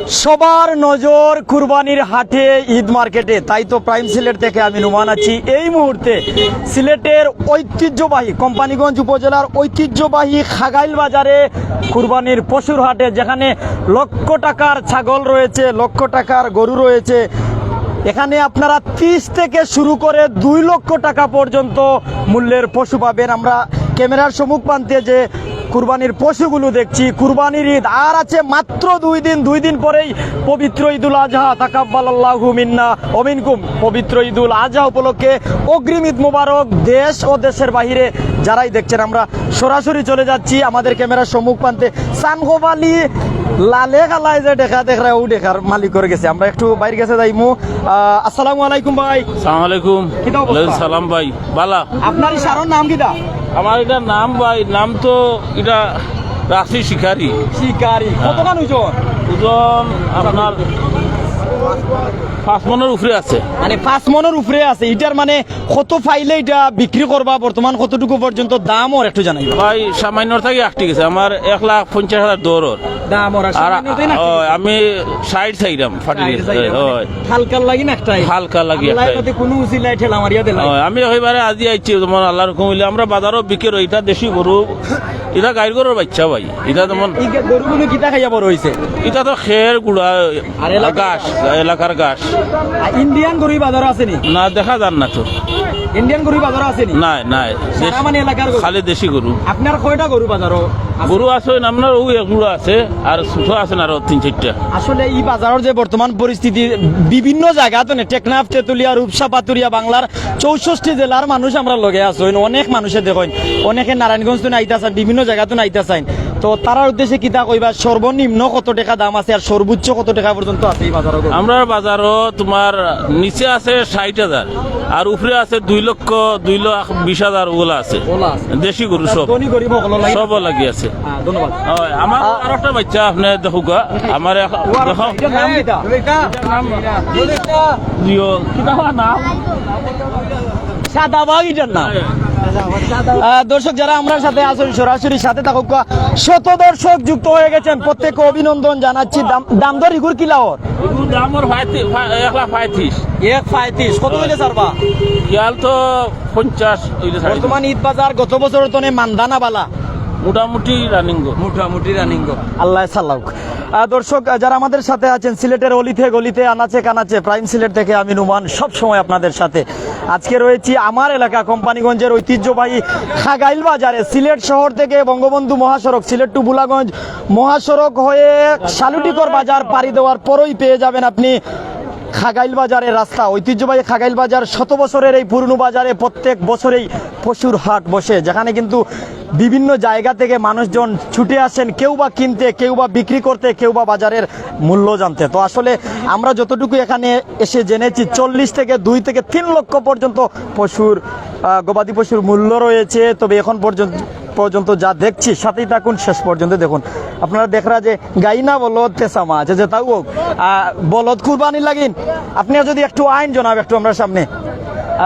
সবার নজর কুরবানির হাটে, ঈদ মার্কেটে। তাই তো প্রাইম সিলেট থেকে আমি নুমান আছি এই মুহূর্তে সিলেটের ঐতিহ্যবাহী কোম্পানিগঞ্জ উপজেলার ঐতিহ্যবাহী খাগাইল বাজারে কুরবানির পশুর হাটে, যেখানে লক্ষ টাকার ছাগল রয়েছে, লক্ষ টাকার গরু রয়েছে। এখানে আপনারা 30 থেকে শুরু করে 2 লক্ষ টাকা পর্যন্ত মূল্যের পশু পাবেন। আমরা ক্যামেরার সম্মুখ প্রান্তে যে কুরবানির পশুগুলো দেখছি, কুরবানির ঈদ আর আছে মাত্র 2 দিন পরেই পবিত্র ঈদুল আজহা। তাকাব্বালাল্লাহু মিন্না ওয়া মিনকুম। পবিত্র ঈদুল আজহা উপলক্ষে অগ্রিম ঈদ মোবারক দেশ ও দেশের বাহিরে যারাই দেখছেন। আমরা সরাসরি চলে যাচ্ছি আমাদের ক্যামেরার সম্মুখ প্রান্তে। সানগোবালি লালে গালায় যে দেখা ও দেখার মালিক করে গেছে। আমরা একটু বাইরে গেছে যাইমু। আসসালামু আলাইকুম ভাই। আসসালামু আলাইকুম। সালাম ভাই। বালা আপনার সারর নাম কিটা? আমার এটা নাম ভাই, নাম তো এটা রাশি শিকারি। শিকারি কতখান ওজন? ওজন আপনার 5 মনের উপরে আছে। মানে 5 মনের উপরে আছে। এটার মানে কত ফাইলে এটা বিক্রি করবা, বর্তমান কতটুকু পর্যন্ত দাম ওর একটু জানাই ভাই। সামান্যর থেকে আটটি গেছে আমার 1,50,000 দৌড়র দাম ওর। আর আমি 60 চাইলাম ফাটি গেছে। হালকা লাগি না একটাই, হালকা লাগি একটাই কোনো উচিলাই ঠেলা মারিয়া দিলা। আমি এবারে আজি আইছি তোমার আল্লাহর হুকুম হইলে আমরা বাজারও বিক্রি। এটা দেশি গরু, এটা গাই গরুর বাচ্চা ভাই। এটা যেমন গরুগুলো কিতা খাইয়া বড় হইছে? এটা তো খের গুড়া ঘাস, এলাকার ঘাস। ইন্ডিয়ান গরু বাজার আছে নি? না, দেখা যান না তো। ইন্ডিয়ান গরু বাজার আছে নি? নাই নাই, মানে এলাকার খালি দেশি গরু। আপনার কয়টা গরু বাজারও গরু আছে? আপনার ওই এগুলো আছে, আর ছোট আছে না আরো 3-4টা। আসলে এই বাজারের যে বর্তমান পরিস্থিতি, বিভিন্ন জায়গা তো টেকনাফ, তেতুলিয়া, রূপসা, পাতুরিয়া, বাংলার 64 জেলার মানুষ আমরা লগে আছো। অনেক মানুষে দেখেন, অনেকে নারায়ণগঞ্জ তো নাইতে চান, বিভিন্ন জায়গা তো নাইতে চান। তো তার উদ্দেশ্যে কিতা কইবা, সর্বনিম্ন কত টাকা দাম আছে আর সর্বোচ্চ কত টাকা পর্যন্ত আছে এই বাজারে? আমরা বাজারও তোমার নিচে আছে 60,000 আর উপরে আছে 2,20,000 ওগুলা আছে দেশি গরু। সব সব লাগি আছে। ধন্যবাদ। আমার আরেকটা বাচ্চা আপনি দেখুক, আমার নাম সাদা বাগিটার নাম। দর্শক যারা আমরা সাথে আসুন, সরাসরি সাথে থাকুক। শত দর্শক যুক্ত হয়ে গেছেন, প্রত্যেককে অভিনন্দন জানাচ্ছি। দাম দর ইগুর কি লাওর? দাম 1,35,000। 1,35,000 কত হইলে ছাড়বা? ইয়াল তো 50 হইলে ছাড়বা। বর্তমান ঈদ বাজার গত বছর তো মানদানা বালা মোটামুটি রানিং। আল্লাহ সাল্লাউক। দর্শক যারা আমাদের সাথে আছেন সিলেটের অলিতে গলিতে, আনাচে কানাচে, প্রাইম সিলেট থেকে আমি নুমান সব সময় আপনাদের সাথে। আজকে রয়েছি আমার এলাকা কোম্পানিগঞ্জের ঐতিহ্যবাহী খাগাইল বাজারে। সিলেট শহর থেকে বঙ্গবন্ধু মহাসড়ক, সিলেট টু বুলাগঞ্জ মহাসড়ক হয়ে শালুটিকর বাজার পাড়ি দেওয়ার পরই পেয়ে যাবেন আপনি খাগাইল বাজারের রাস্তা। ঐতিহ্যবাহী খাগাইল বাজার, 100 বছরের এই পুরনো বাজারে প্রত্যেক বছরেই পশুর হাট বসে, যেখানে কিন্তু বিভিন্ন জায়গা থেকে মানুষজন ছুটে আসেন, কেউ বা কিনতে, কেউ বা বিক্রি করতে, কেউ বা বাজারের মূল্য জানতে। তো আসলে আমরা যতটুকু এখানে এসে জেনেছি 40 থেকে 2 থেকে 3 লক্ষ পর্যন্ত পশুর, গবাদি পশুর মূল্য রয়েছে। তবে এখন পর্যন্ত যা দেখছি, সাথেই থাকুন শেষ পর্যন্ত দেখুন। আপনারা দেখরা যে গাইনা বলদ তেসামা আছে, যে তাও বলদ কুরবানি লাগিন। আপনি যদি একটু আইন জানাব একটু আমরা সামনে।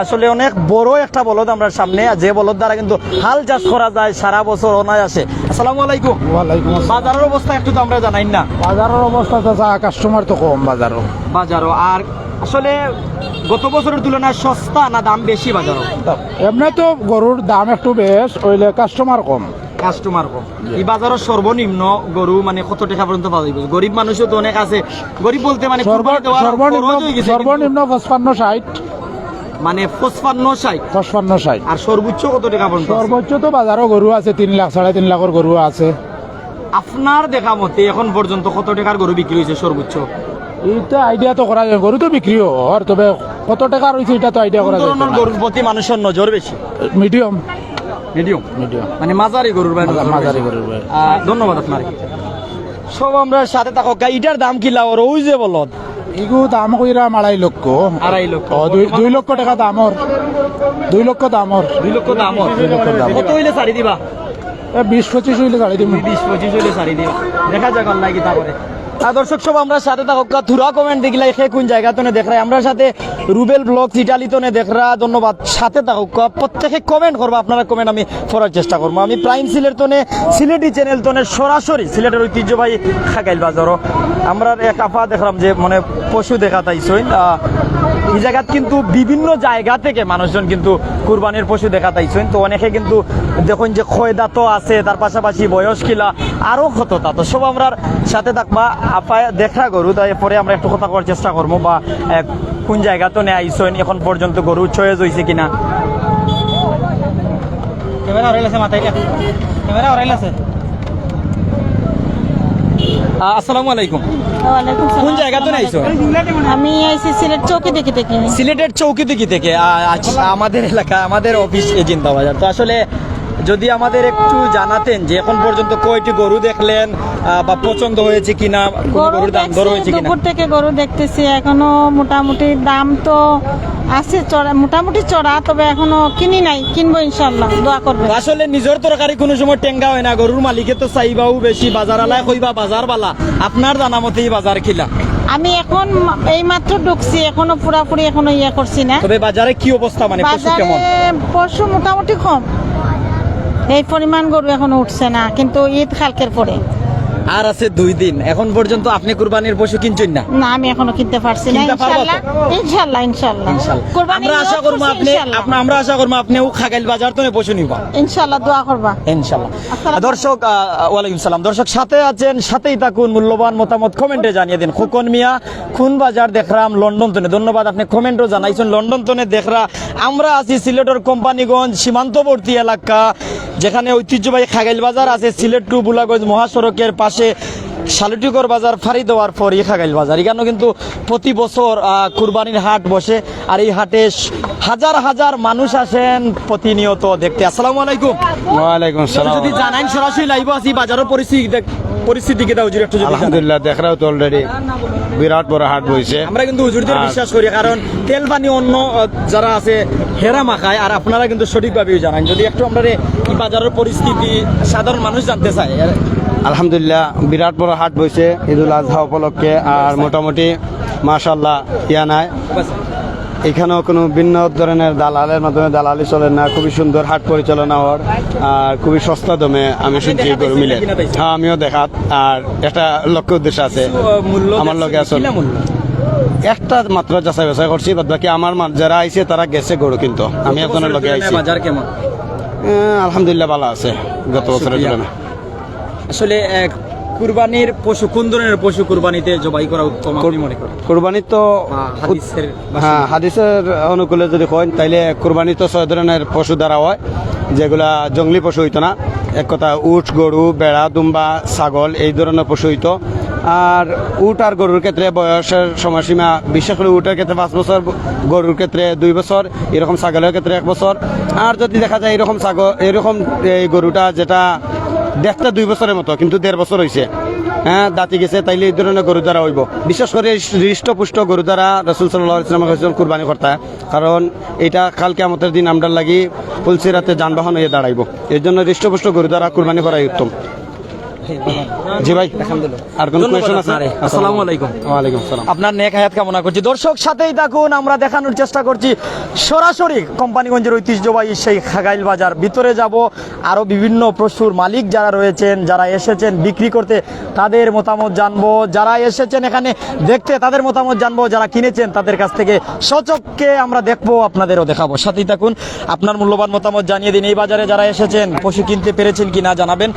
আসলে অনেক বড় একটা বলদ আমরা সামনে, যে বলদ দ্বারা কিন্তু হাল চাষ করা যায় সারা বছর অনায়াসে। আসসালামু আলাইকুম। ওয়ালাইকুম আসসালাম। বাজারের অবস্থা একটু তো আমরা জানাই না। বাজারের অবস্থা তো কাস্টমার তো কম বাজারও। আর আসলে গত বছরের তুলনায় সস্তা না দাম বেশি বাজারও? এমনি তো গরুর দাম একটু বেশ, ওইলে কাস্টমার কম। কাস্টমার কম। এই বাজারের সর্বনিম্ন গরু মানে কত টাকা পর্যন্ত পাওয়া যাবে? গরিব মানুষও তো অনেক আছে। গরিব বলতে মানে সর্বনিম্ন 55-60। মানে 55-60। আর সর্বোচ্চ কত টাকা পর্যন্ত? সর্বোচ্চ তো বাজারও গরু আছে 3 লাখ, 3.5 লাখের গরু আছে। আপনার দেখা মতে এখন পর্যন্ত কত টাকার গরু বিক্রি হয়েছে সর্বোচ্চ? এইটা আইডিয়া তো করা যায়, গরু তো বিক্রি হওয়ার, তবে কত টাকা রয়েছে এটা তো আইডিয়া করা যায়। গরুর প্রতি মানুষের নজর বেশি? মিডিয়াম মানে মাঝারি গরুর। ধন্যবাদ আপনার। সব আমরা সাথে থাকো। গাইটার দাম কি লাওর? ওই যে বলদ এগু দাম কইরা 2.5 লক্ষ। 2.5 লক্ষ। 2 লক্ষ টাকা দামর। 2 লক্ষ দামর। কত হইলে ছাড়ি দিবা? 20-25 হইলে ছাড়ি দিব। 20-25 হইলে ছাড়ি দিবা। দেখা যাক আল্লাহ কি তারপরে। দর্শক সব আমরা সাথে থাকা থুরা কমেন্ট দেখিলা এখে কোন জায়গা তো দেখ রাই আমরা সাথে রুবেল ব্লগ ইটালি তো দেখ রা ধন্যবাদ সাথে থাকা প্রত্যেকে কমেন্ট করবো আপনারা কমেন্ট আমি পড়ার চেষ্টা করবো আমি প্রাইম সিলেট তোনে সিলেটি চ্যানেল তোনে সরাসরি সিলেটের ঐতিহ্যবাহী খাগাইল বাজারও আমরা এক আফা দেখলাম যে মানে পশু দেখা তাইছই এই জায়গাত কিন্তু বিভিন্ন জায়গা থেকে মানুষজন কিন্তু কুরবানির পশু দেখা তাইছেন তো অনেকে কিন্তু দেখুন যে খয়দাত আছে তার পাশাপাশি বয়স কিলা আরো কতটা তো সব আমরা সাথে থাকবা আপা দেখা গরু তাই পরে আমরা একটু কথা করার চেষ্টা করবো বা কোন জায়গা তো নেই আইসেন এখন পর্যন্ত গরু চয়েস হয়েছে কিনা ক্যামেরা ওরাইলাছে মাথায় ক্যামেরা ওরাইলাছে আসসালামু আলাইকুম ওয়ালাইকুম সালাম। কোন জায়গা তো আইছো আমি আইছি সিলেট চৌকি দেখি দেখি সিলেটের চৌকি থেকে আমাদের এলাকা আমাদের অফিস এজিন্তা বাজার তো আসলে যদি আমাদের একটু জানাতেন যে এখন পর্যন্ত কয়টি গরু দেখলেন বা পছন্দ হয়েছে কিনা কোন গরুর দাম দর হয়েছে কিনা দুপুর থেকে গরু দেখতেছি এখনো মোটামুটি দাম তো আছে চড়া মোটামুটি চড়া তবে এখনো কিনি নাই কিনবো ইনশাল্লাহ দোয়া করবে তো আসলে নিজের তরকারি কোনো সময় টেঙ্গা হয় না গরুর মালিকে তো চাইবাও বেশি বাজার আলায় কইবা বাজার বালা আপনার জানা মতেই বাজার খিলা আমি এখন এই মাত্র ঢুকছি এখনো পুরাপুরি এখনো ইয়ে করছি না তবে বাজারে কি অবস্থা মানে পশু বাজারে কেমন পশু মোটামুটি কম এই পরিমাণ গরু এখনো উঠছে না কিন্তু ঈদ কালকের পরে আর আছে 2 দিন এখন পর্যন্ত আপনি কুরবানির পশু কিনছেন না না আমি এখনো কিনতে পারছি না কিনতে পারবো তো? ইনশাল্লাহ ইনশাল্লাহ আমরা আশা করবো আমরা আশা করবো আপনিও খাগাইল বাজার তো পশু নিবা ইনশাল্লাহ দোয়া করবা ইনশাআল্লাহ আসসালামু দর্শক ওয়ালাইকুম সালাম দর্শক সাথে আছেন সাথেই থাকুন মূল্যবান মতামত কমেন্টে জানিয়ে দিন খোকন মিয়া খুন বাজার দেখরাম লন্ডন তনে ধন্যবাদ আপনি কমেন্টও জানাইছেন লন্ডন তনে দেখরা আমরা আছি সিলেটের কোম্পানিগঞ্জ সীমান্তবর্তী এলাকা যেখানে ঐতিহ্যবাহী খাগাইল বাজার আছে সিলেট টু বুলাগঞ্জ মহাসড়কের পাশে শালুটিকর বাজার ফাঁড়ি দেওয়ার পর খাগাইল বাজার এখানে কিন্তু প্রতি বছর কুরবানির হাট বসে আর এই হাটে হাজার হাজার মানুষ আসেন প্রতিনিয়ত দেখতে আসসালামু আলাইকুম ওয়ালাইকুম আসসালাম যদি জানাইন সরাসরি লাইভ আছি বাজারের পরিস্থিতি কি দাও হুজুর একটু যদি জানান। আলহামদুলিল্লাহ দেখরাও তো অলরেডি বিরাট বড় হাট বইছে আমরা কিন্তু হুজুরদের বিশ্বাস করি কারণ তেল পানি অন্য যারা আছে হেরা মাখায় আর আপনারা কিন্তু সঠিকভাবে জানান যদি একটু আমরা এই বাজারের পরিস্থিতি সাধারণ মানুষ জানতে চায় আলহামদুলিল্লাহ বিরাট বড় হাট বইছে ঈদুল আজহা উপলক্ষে আর মোটামুটি মাশাআল্লাহ ইয়া নাই এখানেও কোনো ভিন্ন ধরনের দালালের মাধ্যমে দালালি চলে না খুবই সুন্দর হাট পরিচালনা হওয়ার আর খুবই সস্তা দামে আমি শুনছি গরু মিলে হ্যাঁ আমিও দেখাত আর একটা লক্ষ্য উদ্দেশ্য আছে আমার লগে আসলে একটা মাত্র যাচাই বাছাই করছি বাদ বাকি আমার যারা আইছে তারা গেছে গরু কিন্তু আমি একজনের লগে আইছি বাজার কেমন আলহামদুলিল্লাহ ভালো আছে গত বছরের তুলনায় আসলে কুরবানির পশু কোন ধরনের পশু কুরবানিতে জবাই করা উত্তম আপনি মনে করেন কুরবানি তো হাদিসের হ্যাঁ হাদিসের অনুকূলে যদি কইন তাইলে কুরবানি তো 6 ধরনের পশু দ্বারা হয় যেগুলা জঙ্গলি পশু হইতো না এক কথা উট গরু বেড়া দুম্বা ছাগল এই ধরনের পশু হইতো আর উট আর গরুর ক্ষেত্রে বয়সের সময়সীমা বিশেষ করে উটের ক্ষেত্রে 5 বছর গরুর ক্ষেত্রে 2 বছর এরকম ছাগলের ক্ষেত্রে 1 বছর আর যদি দেখা যায় এরকম ছাগল এরকম এই গরুটা যেটা দেখতে 2 বছরের মতো কিন্তু 1.5 বছর হয়েছে হ্যাঁ দাঁতি গেছে তাইলে এই ধরনের গরু দ্বারা হইব বিশেষ করে হৃষ্টপুষ্ট গরু দ্বারা রাসূল সাল্লাল্লাহু আলাইহি ওয়াসাল্লাম কইছেন কুরবানি করতে কারণ এটা কাল কিয়ামতের দিন আমরা লাগি ফুলসিরাতে যানবাহন হয়ে দাঁড়াইব এর জন্য হৃষ্টপুষ্ট গরু দ্বারা কুরবানি করাই উত্তম জি ভাই আর কোন কোয়েশ্চন আছে আসসালামু আলাইকুম ওয়ালাইকুম আসসালাম আপনার নেক হায়াত কামনা করছি দর্শক সাথেই থাকুন আমরা দেখানোর চেষ্টা করছি সরাসরি কোম্পানিগঞ্জের ঐতিহ্যবাহী সেই খাগাইল বাজার ভিতরে যাব আরো বিভিন্ন পশুর মালিক যারা রয়েছেন যারা এসেছেন বিক্রি করতে তাদের মতামত জানবো যারা এসেছেন এখানে দেখতে তাদের মতামত জানবো যারা কিনেছেন তাদের কাছ থেকে সচক্ষে আমরা দেখবো আপনাদেরও দেখাবো সাথেই থাকুন আপনার মূল্যবান মতামত জানিয়ে দিন এই বাজারে যারা এসেছেন পশু কিনতে পেরেছেন কিনা জানাবেন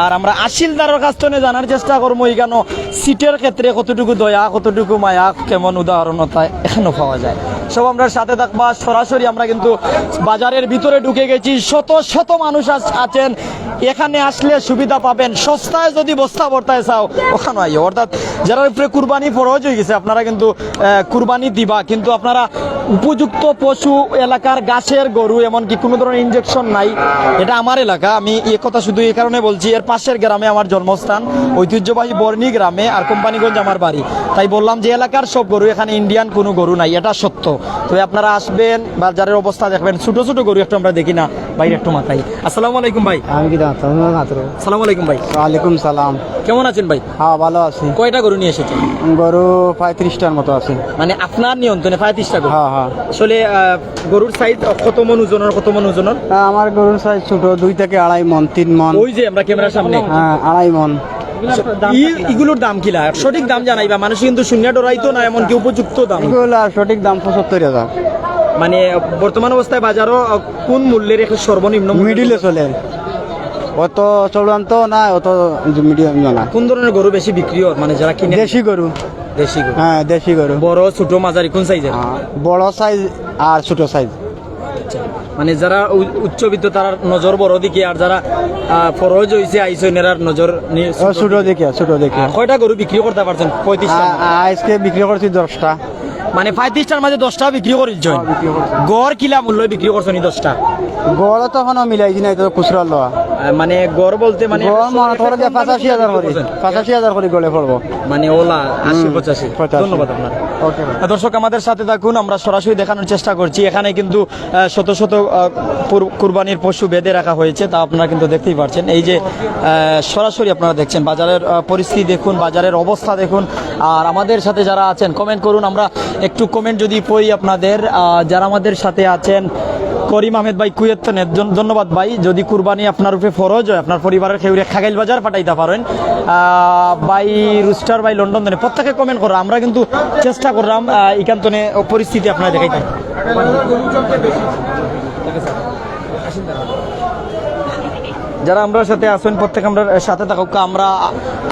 আর আমরা আসিলদারের কাছ থেকে জানার চেষ্টা করবো এখানে সিটের ক্ষেত্রে কতটুকু দয়া কতটুকু মায়া কেমন উদাহরণতা এখানেও পাওয়া যায় সব আমরা সাথে থাকবা সরাসরি আমরা কিন্তু বাজারের ভিতরে ঢুকে গেছি শত শত মানুষ আছেন এখানে আসলে সুবিধা পাবেন সস্তায় যদি বস্তা ভর্তায় চাও ওখানে আই অর্থাৎ যারা উপরে কুরবানি ফরজ হয়ে গেছে আপনারা কিন্তু কুরবানি দিবা কিন্তু আপনারা উপযুক্ত পশু এলাকার গাছের গরু এমনকি কোনো ধরনের ইনজেকশন নাই এটা আমার এলাকা আমি এই কথা শুধু এই কারণে বলছি এর পাশের গ্রামে আমার জন্মস্থান ঐতিহ্যবাহী বর্ণি গ্রামে আর কোম্পানিগঞ্জ আমার বাড়ি তাই বললাম যে এলাকার সব গরু এখানে ইন্ডিয়ান কোনো গরু নাই এটা সত্য তবে আপনারা আসবেন, বাজারের অবস্থা দেখবেন। ছোট ছোট গরু একটু আমরা দেখি না, বাইরে একটু মাথায়। আসসালামু আলাইকুম ভাই। আমি কি জানতাম মাত্র। আসসালামু আলাইকুম ভাই। ওয়ালাইকুম সালাম। কেমন আছেন ভাই? হ্যাঁ ভালো আছি। কয়টা গরু নিয়ে এসেছেন? গরু 35টার মতো আছে। মানে আপনার নিয়ন্ত্রণে 35টা গরু? হ্যাঁ হ্যাঁ। আসলে গরুর সাইজ কত মন ওজনের, কত মন ওজনের? আমার গরুর সাইজ ছোট, 2 থেকে 2.5 মন, 3 মন। ওই যে আমরা ক্যামেরার সামনে, হ্যাঁ 2.5 মন। এগুলোর দাম কিলা সঠিক দাম জানাইবা, মানুষ কিন্তু শূন্য ডরাইতো না, এমনকি উপযুক্ত দাম। এগুলা সঠিক দাম 75,000। মানে বর্তমান অবস্থায় বাজারও কোন মূল্যের একটা সর্বনিম্ন মূল্য? মিডিলে চলে, অত চূড়ান্ত না, অত মিডিয়াম না। কোন ধরনের গরু বেশি বিক্রি হয়, মানে যারা কিনে? দেশি গরু। দেশি গরু। হ্যাঁ দেশি গরু। বড় ছোট মাঝারি কোন সাইজের? বড় সাইজ আর ছোট সাইজ। মানে যারা উচ্চবিত্ত তার নজর বড় দিকে, আর যারা ফরজ হইছে আইসনের নজর ছোট দেখে, ছোট দেখে। কয়টা গরু বিক্রি করতে পারছেন? 35টা। আজকে বিক্রি করছি 10টা। মানে 35টার মাঝে 10টা বিক্রি করেছেন? গড় কিলা মূল্য বিক্রি করছেন 10টা? গড় তো এখনো মিলাইছি না, এটা খুচরা লওয়া। মানে গড় বলতে মানে গড় মনে করো যে 85,000 করে, 85,000 করে গড়ে পড়বো। মানে ওলা 80-85। 85। ধন্যবাদ আপনার। ওকে। দর্শক আমাদের সাথে থাকুন, আমরা সরাসরি দেখানোর চেষ্টা করছি। এখানে কিন্তু শত শত কুরবানির পশু বেঁধে রাখা হয়েছে, তা আপনারা কিন্তু দেখতেই পাচ্ছেন। এই যে সরাসরি আপনারা দেখছেন, বাজারের পরিস্থিতি দেখুন, বাজারের অবস্থা দেখুন। আর আমাদের সাথে যারা আছেন কমেন্ট করুন, আমরা একটু কমেন্ট যদি পড়ি আপনাদের। যারা আমাদের সাথে আছেন, করিম আহমেদ ভাই কুয়েতনের ধন্যবাদ ভাই। যদি কুরবানি আপনার উপরে ফরজ হয়, আপনার পরিবারের কেউ খাগাইল বাজার পাঠাইতে পারেন। ভাই রুস্টার ভাই লন্ডন ধরে প্রত্যেকে কমেন্ট করো, আমরা কিন্তু চেষ্টা করলাম এখানে পরিস্থিতি আপনারা দেখাইতে। যারা আমরা সাথে আসেন প্রত্যেক আমরা সাথে থাকুক, আমরা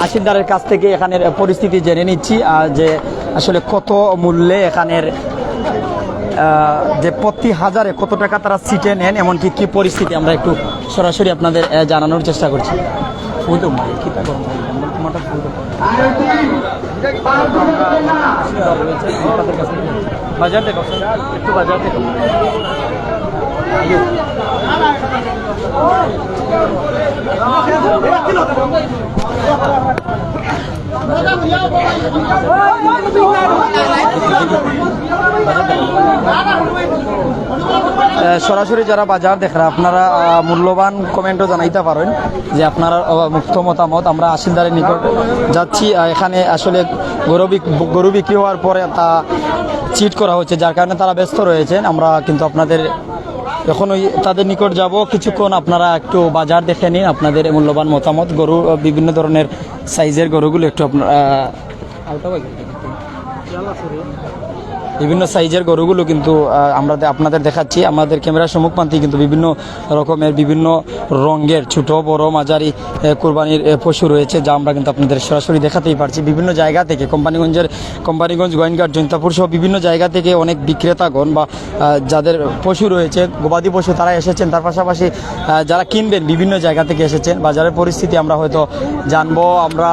আসিনদারের কাছ থেকে এখানের পরিস্থিতি জেনে নিচ্ছি, যে আসলে কত মূল্যে এখানের যে প্রতি হাজারে কত টাকা তারা সিটে নেন, এমনকি কি পরিস্থিতি আমরা একটু সরাসরি আপনাদের জানানোর চেষ্টা করছি। বাজার দেখো, একটু বাজার দেখো। সরাসরি যারা বাজার দেখরা আপনারা মূল্যবান কমেন্টও জানাইতে পারেন যে আপনারা মুক্ত মতামত। আমরা আসিলদারের নিকট যাচ্ছি, এখানে আসলে গরু বিক্রি হওয়ার পরে তা চিট করা হচ্ছে, যার কারণে তারা ব্যস্ত রয়েছেন। আমরা কিন্তু আপনাদের এখন ওই তাদের নিকট যাব কিছুক্ষণ, আপনারা একটু বাজার দেখে নিন, আপনাদের মূল্যবান মতামত। গরু বিভিন্ন ধরনের সাইজের গরুগুলো একটু বিভিন্ন সাইজের গরুগুলো কিন্তু আমরা আপনাদের দেখাচ্ছি। আমাদের ক্যামেরার সম্মুখপান্তি কিন্তু বিভিন্ন রকমের, বিভিন্ন রঙের ছোট বড় মাঝারি কুরবানির পশু রয়েছে, যা আমরা কিন্তু আপনাদের সরাসরি দেখাতেই পারছি। বিভিন্ন জায়গা থেকে কোম্পানিগঞ্জ, গোয়েনঘাট, জৈন্তাপুর সহ বিভিন্ন জায়গা থেকে অনেক বিক্রেতাগণ বা যাদের পশু রয়েছে, গবাদি পশু, তারা এসেছেন। তার পাশাপাশি যারা কিনবেন বিভিন্ন জায়গা থেকে এসেছেন। বাজারের পরিস্থিতি আমরা হয়তো জানবো। আমরা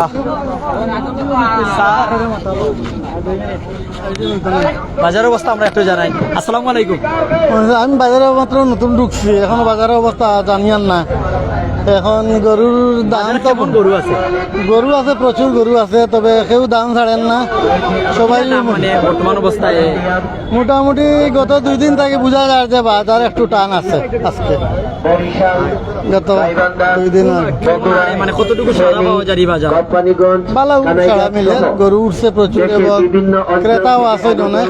বাজারের অবস্থা আমরা একটু জানাই। আসসালামু আলাইকুম। আমি বাজারে মাত্র নতুন ঢুকছি, এখন বাজারের অবস্থা জানিয়ান না। এখন গরুর দাম তো গরু আছে, গরু আছে, প্রচুর গরু আছে, তবে কেউ দাম ছাড়েন না সবাই। মানে বর্তমান অবস্থায় মোটামুটি গত 2 দিন থেকে বোঝা যায় যে বাজার একটু টান আছে আজকে। গত 2 দিন মানে কতটুকু সারা পাওয়া যায় বাজার? ভালো সারা মিলে গরু উঠছে প্রচুর, এবং ক্রেতাও আছে অনেক।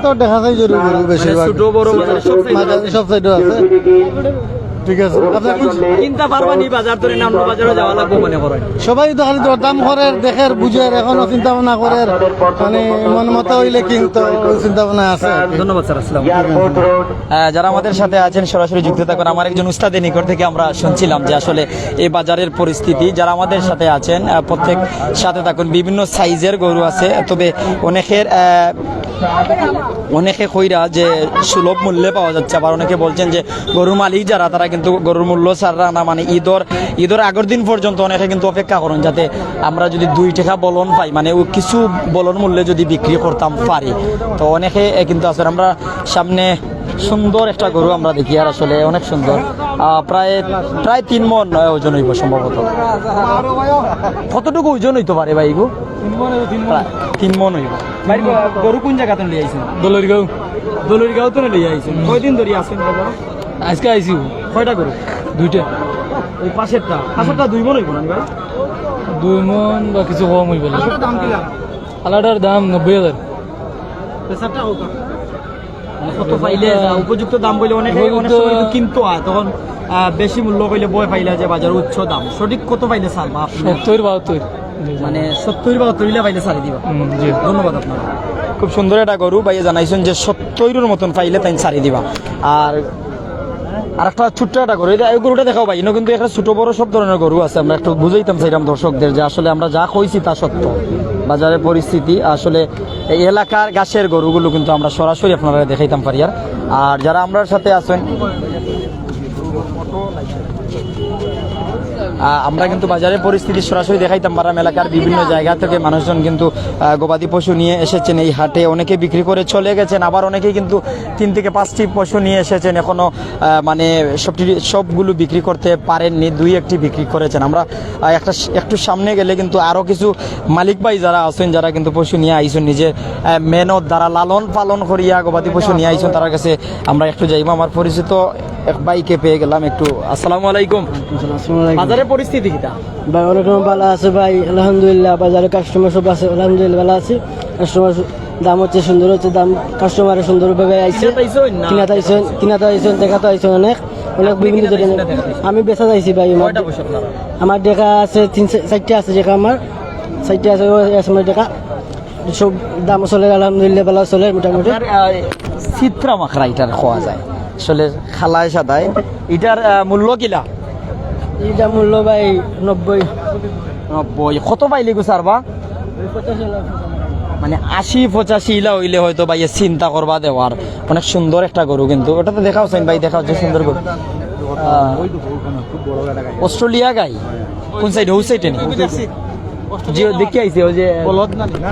তো দেখা যায় গরু বেশিরভাগ ছোট বড় মাঝারি সব সাইডও আছে। ঠিক আছে, কিনতে পারবানি বাজার ধরে নাম বাজারে যাওয়া লাগবে মনে করেন। সবাই তো খালি দরদাম করে, দেখের বুঝের, এখনো চিন্তা ভাবনা করে, মানে মন মতো হইলে কিন্তু চিন্তা ভাবনা আছে। ধন্যবাদ স্যার। আসসালাম। যারা আমাদের সাথে আছেন সরাসরি যুক্ত থাকুন। আমার একজন উস্তাদের নিকট থেকে আমরা শুনছিলাম যে আসলে এই বাজারের পরিস্থিতি। যারা আমাদের সাথে আছেন প্রত্যেক সাথে থাকুন। বিভিন্ন সাইজের গরু আছে, তবে অনেকে কইরা যে সুলভ মূল্যে পাওয়া যাচ্ছে, আবার অনেকে বলছেন যে গরুর মালিক যারা, তারা কিন্তু গরুর মূল্য ছাড়া না, মানে ঈদের আগের দিন পর্যন্ত অনেকে কিন্তু অপেক্ষা করেন যাতে আমরা যদি 2 টাকা বলন পাই, মানে কিছু বলন মূল্যে যদি বিক্রি করতাম পারি। তো অনেকে কিন্তু আসলে আমরা সামনে সুন্দর একটা গরু আমরা দেখি, আর আসলে অনেক সুন্দর, প্রায় 3 মণ ওজন হইব সম্ভবত। কতটুকু ওজন হইতে পারে ভাই গো? প্রায় 3 মন হইব। ভাই গরু কোন জায়গা থেকে লিয়ে আইছেন? দলরিগাঁও দলুরগাঁও থেকে লিয়ে আইছেন। কয়দিন ধরে আছেন বাজার? আজকে আইছি কয়টা গরু? 2টা এই পাশেরটা 2 মন হইব না ভাই? 2 মন বা কিছু কম হইবে না। দাম কি লাগা? আলাদার দাম 90,000। পেশাটা হোক কত পাইলে উপযুক্ত দাম বলে অনেক অনেক উপযুক্ত- সময় কিন্তু কিনতো হয় তখন বেশি মূল্য কইলে বই পাইলে যে বাজার উচ্চ দাম সঠিক কত পাইলে স্যার বা আপনি 70-72 মানে 70 বা 72 পাইলে ছাড়ি দিবা। জি। ধন্যবাদ আপনার। খুব সুন্দর একটা গরু ভাইয়া জানাইছেন যে 70 মতন পাইলে তাই ছাড়ি দিবা। আর একটা ছোট্ট একটা গরু এই গরুটা দেখাও ভাই ইনো কিন্তু একটা ছোট বড় সব ধরনের গরু আছে আমরা একটু বুঝাইতাম চাইলাম দর্শকদের যে আসলে আমরা যা কইছি তা সত্য বাজারের পরিস্থিতি আসলে এই এলাকার গাছের গরুগুলো কিন্তু আমরা সরাসরি আপনারা দেখাইতাম পারি আর যারা আমরার সাথে আছেন আমরা কিন্তু বাজারের পরিস্থিতি সরাসরি দেখাইতাম পারাম এলাকার বিভিন্ন জায়গা থেকে মানুষজন কিন্তু গবাদি পশু নিয়ে এসেছেন এই হাটে অনেকে বিক্রি করে চলে গেছেন আবার অনেকেই কিন্তু 3 থেকে 5টি পশু নিয়ে এসেছেন এখনো মানে সবগুলো বিক্রি করতে পারেননি 2-1টি বিক্রি করেছেন আমরা একটু সামনে গেলে কিন্তু আরও কিছু মালিক ভাই যারা আছেন যারা কিন্তু পশু নিয়ে আইছেন নিজের মেহনত দ্বারা লালন পালন করিয়া গবাদি পশু নিয়ে আইছেন তার কাছে আমরা একটু যাইব আমার পরিচিত এক বাইকে পেয়ে গেলাম একটু আসসালামু আলাইকুম বাজারের পরিস্থিতি কিটা ভাই অনেক ভালো আছে ভাই আলহামদুলিল্লাহ বাজারে কাস্টমার সব আছে আলহামদুলিল্লাহ ভালো আছে কাস্টমার দাম হচ্ছে সুন্দর হচ্ছে দাম কাস্টমারের সুন্দরভাবে আইছে কিনাতে আইছেন দেখাতে আইছেন অনেক অনেক বিভিন্ন ধরনের আমি বেচা যাইছি ভাই আমার দেখা আছে 3-4টা আছে দেখা আমার 4টা আছে আমার দেখা সব দাম চলে আলহামদুলিল্লাহ ভালো চলে মোটামুটি চিত্রা মাখরা এটার খাওয়া যায় আসলে খালায় সাদায় এটার মূল্য কিলা এইটা মূল্য ভাই 90 কত পাইলে গো স্যার বা মানে 80-85 ইলা হইলে হয়তো ভাই চিন্তা করবা দেওয়ার অনেক সুন্দর একটা গরু কিন্তু ওটা তো দেখাও চাইন ভাই দেখাও যে সুন্দর গরু অস্ট্রেলিয়া গাই কোন সাইড ওই সাইডে নি যে দেখি আইছে ওই যে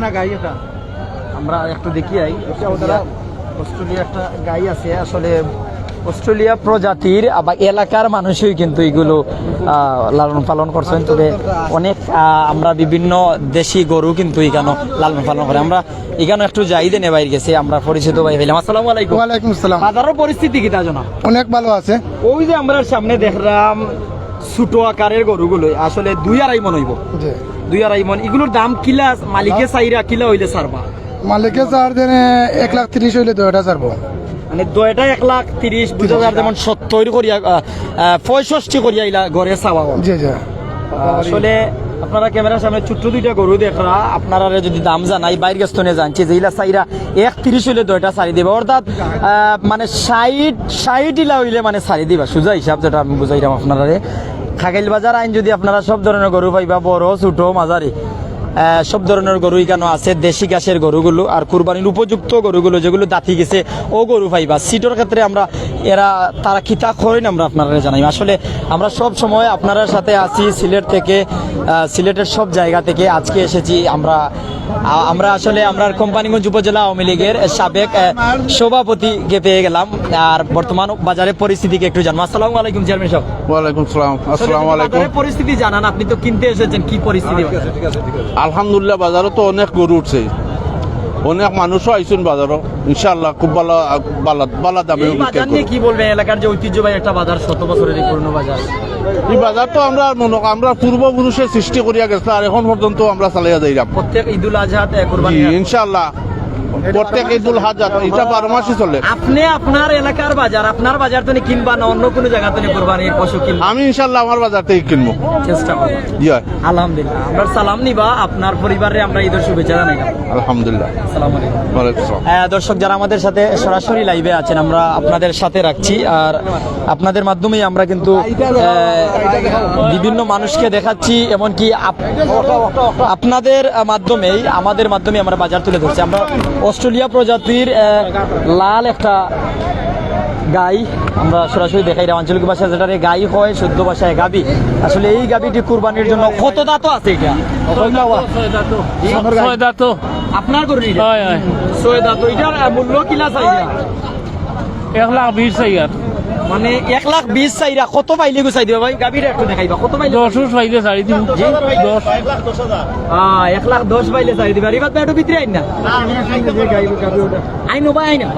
না গাই এটা আমরা একটু দেখি আই অস্ট্রেলিয়া একটা গাই আছে আসলে অস্ট্রেলিয়া প্রজাতির আবার এলাকার মানুষই কিন্তু এগুলো লালন পালন করছেন তবে অনেক আমরা বিভিন্ন দেশি গরু কিন্তু এখানে লালন পালন করে আমরা এখানে একটু যাই দেনে বাইরে গেছে আমরা পরিচিত ভাই হইলাম আসসালামু আলাইকুম ওয়ালাইকুম আসসালাম বাজারের পরিস্থিতি কি তা জানা অনেক ভালো আছে ওই যে আমরা সামনে দেখলাম ছোট আকারের গরুগুলো আসলে 2-2.5 মন হইব 2-2.5 মন এগুলোর দাম কিলা মালিকে চাইরা কিলা হইলে ছাড়বা মালিকে চার দিনে 1,30,000 হইলে 2টা ছাড়বো মানে দয়টা 1,30,000 যেমন 70 করিয়া 65 করিয়া ইলা ঘরে চাওয়া জি জি আসলে আপনারা ক্যামেরার সামনে ছোট্ট 2টা গরু দেখরা আপনারা যদি দাম জানাই বাইর গেস্তনে জানছি যে ইলা চাইরা 1,30 হইলে দয়টা ছাড়ি দিবা অর্থাৎ মানে 60 ইলা হইলে মানে ছাড়ি দিবা সোজা হিসাব যেটা আমি বুঝাইলাম আপনারা খাগাইল বাজার আইন যদি আপনারা সব ধরনের গরু পাইবা বড় ছোট মাঝারি সব ধরনের গরু এখানে আছে দেশি ঘাসের গরুগুলো আর কুরবানির উপযুক্ত গরুগুলো যেগুলো দাঁতি গেছে ও গরু পাইবা সিটোর ক্ষেত্রে আমরা তারা খিতা করেন আমরা আপনারা জানাই আসলে আমরা সব সময় আপনার সাথে আছি সিলেট থেকে সিলেটের সব জায়গা থেকে আজকে এসেছি আমরা আসলে আমরা কোম্পানিগঞ্জ উপজেলা আওয়ামী লীগের সাবেক সভাপতিকে পেয়ে গেলাম আর বর্তমান বাজারের পরিস্থিতিকে একটু জানবো আসসালামু আলাইকুম চেয়ারম্যান সাহেব ওয়ালাইকুম সালাম আসসালামু আলাইকুম বাজারের পরিস্থিতি জানান আপনি তো কিনতে এসেছেন কি পরিস্থিতি আলহামদুলিল্লাহ বাজারে তো অনেক গরু উঠছে অনেক মানুষও আইসুন বাজারও ইনশাআল্লাহ খুব ভালো দামে এই বাজার নিয়ে কি বলবেন এলাকার যে ঐতিহ্যবাহী একটা বাজার 100 বছরের এই পুরনো বাজার এই বাজার তো আমরা পূর্বপুরুষের সৃষ্টি করিয়া গেছে আর এখন পর্যন্ত আমরা চালিয়ে যাইলাম প্রত্যেক ঈদুল আজহাতে কুরবানি ইনশাআল্লাহ প্রত্যেক ঈদুল হাজাত এটা 12 মাসই চলে আপনি আপনার এলাকার বাজার আপনার বাজার থেকে কিনবা না অন্য কোনো জায়গা থেকে কুরবানির পশু কিনবা আমি ইনশাআল্লাহ আমার বাজার থেকে কিনবো চেষ্টা করব ইয়া আলহামদুলিল্লাহ আমরা সালাম নিবা আপনার পরিবারে আমরা ঈদের শুভেচ্ছা জানাই আলহামদুলিল্লাহ আসসালামু আলাইকুম ওয়ালাইকুম আসসালাম দর্শক যারা আমাদের সাথে সরাসরি লাইভে আছেন আমরা আপনাদের সাথে রাখছি আর আপনাদের মাধ্যমেই আমরা কিন্তু বিভিন্ন মানুষকে দেখাচ্ছি এমনকি আপনাদের মাধ্যমেই আমাদের মাধ্যমে আমরা বাজার তুলে ধরছি আমরা অস্ট্রেলিয়া প্রজাতির লাল একটা গাই আমরা সরাসরি দেখাই আঞ্চলিক ভাষায় যেটা গাই হয় শুদ্ধ ভাষায় গাবি আসলে এই গাবিটি কুরবানির জন্য কত দাঁত আছে এটা আপনার গরু ছয় দাঁত এটার মূল্য কিলা চাই 1,20,000 মানে মানে 1,20,000 চাইরা কত পাইলে গুছাই দিবা ভাই? গাবিটা একটু দেখাইবা কত পাইলে? 10 পাইলে ছাড়ি দিব 10 1,10,000 পাইলে চাই দিবা। রিবাত ভাই একটু ভিতরে আইন না। আইনো ভাই আইনা।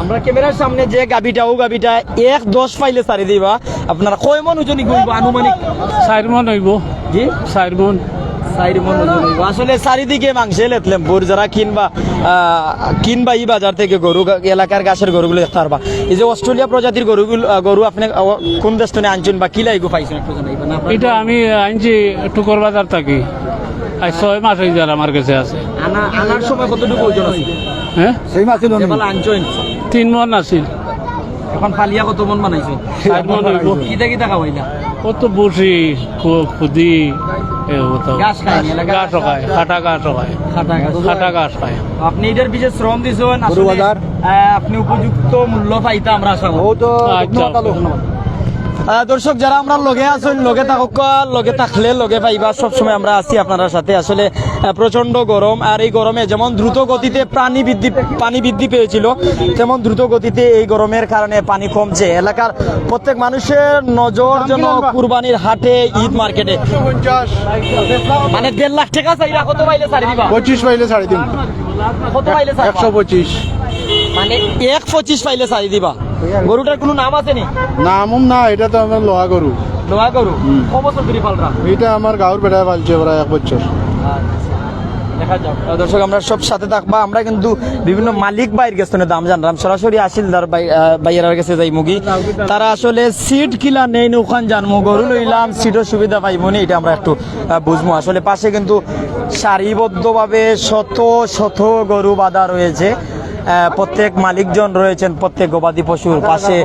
আমরা ক্যামেরার সামনে যে গাবিটা 1,10 পাইলে ছাড়ি দিবা। আপনারা কয় মন ওজনই কইব আনুমানিক? 4 মন হইব জি 4 মন। 4 মন ওজন হইব। আসলে চারিদিকে মাংসে লেতলেমপুর যারা কিনবা এই বাজার থেকে গরু এলাকার গাছের গরুগুলো দেখতে পারবা। এই যে অস্ট্রেলিয়া প্রজাতির গরু আপনি কোন দেশ থেকে আনছেন বা কি লাইগো পাইছেন একটু জানাইবা না? এটা আমি আনছি টুকর বাজার থাকি, আজ 6 মাস হয়ে যায় আমার কাছে আছে। আনার সময় কতটুকু ওজন আছে? হ্যাঁ সেই মাছ আনছেন 3 মন আছিল। এখন ফালিয়া কত মন বানাইছেন? 4 মন হইব। কিতা খাওয়াইলা? কত বসি খুদি গাছ খায় নি, এলাকার গাছ খায়, খাটা গাছ খায়, খাটা গাছ খায়। আপনি এটার বিশেষ শ্রম দিয়েছেন, আপনি উপযুক্ত মূল্য পাইতে আমরা আশা করি। দর্শক যারা আমরা লগে আছেন লগে থাকলে লগে পাইবা, সবসময় আমরা আছি আপনার সাথে। আসলে প্রচন্ড গরম, আর এই গরমে যেমন দ্রুত গতিতে পানি বৃদ্ধি পেয়েছিল, তেমন দ্রুত গতিতে এই গরমের কারণে পানি কমছে। এলাকার প্রত্যেক মানুষের নজর যেন কুরবানির হাটে, ঈদ মার্কেটে। মানে 1.5 লাখ টাকা চাইরা কত পাইলে ছাড়ি দিবা? 25 পাইলে ছাড়ি দিব। কত পাইলে ছাড়বা? 125। মানে 1.25 পাইলে ছাড়ি দিবা। গরুটার কোনো নাম আছে নি? নামুম না, এটা তো আমার লোহা গরু। লোহা গরু কত বছর ধরে পালরা? এটা আমার গাঁর বেড়ায় পালছে প্রায় 1 বছর। দেখা যাক। দর্শক আমরা সব সাথে থাকবা। আমরা কিন্তু বিভিন্ন মালিক বাইর কাছে দাম জানলাম, সরাসরি আসিলদার বাইয়ের কাছে যাই মুগি। তারা আসলে সিট কিলা নেই ওখান জানমু, গরু লইলাম সিটও সুবিধা পাইবো নি, এটা আমরা একটু বুঝবো। আসলে পাশে কিন্তু সারিবদ্ধভাবে শত শত গরু বাঁধা রয়েছে। প্রত্যেক মালিকজন রয়েছেন প্রত্যেক গবাদি পশুর পাশে,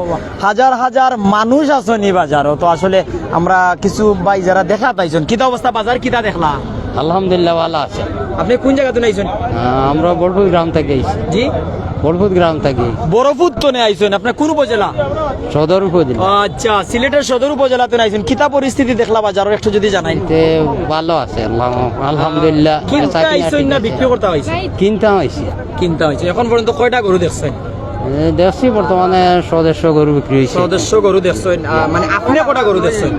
হাজার হাজার মানুষ আছেন এই বাজারও। তো আসলে আমরা কিছু ভাই যারা দেখা পাইছেন, কিতা অবস্থা বাজার কিতা দেখলা? আলহামদুলিল্লাহ ভালো আছে। আপনি কোন জায়গা থেকে আইছেন? আমরা বড়পুর গ্রাম থেকে আইছি। জি বড়পুর গ্রাম থেকে। বড়পুর তো নে আইছেন, আপনি কোন উপজেলা? সদর উপজেলা। আচ্ছা, সিলেটের সদর উপজেলা তো আইছেন। কিতা পরিস্থিতি দেখলা বাজারের একটু যদি জানাই। ভালো আছে আলহামদুলিল্লাহ। কিনতে আইছেন না বিক্রি করতে আইছেন? কিনতে আইছি। কিনতে আইছেন। এখন পর্যন্ত কয়টা গরু দেখছেন? দেখছি বর্তমানে সদস্য গরু বিক্রি হয়েছে। সদস্য গরু দেখছেন, মানে আপনি কটা গরু দেখছেন?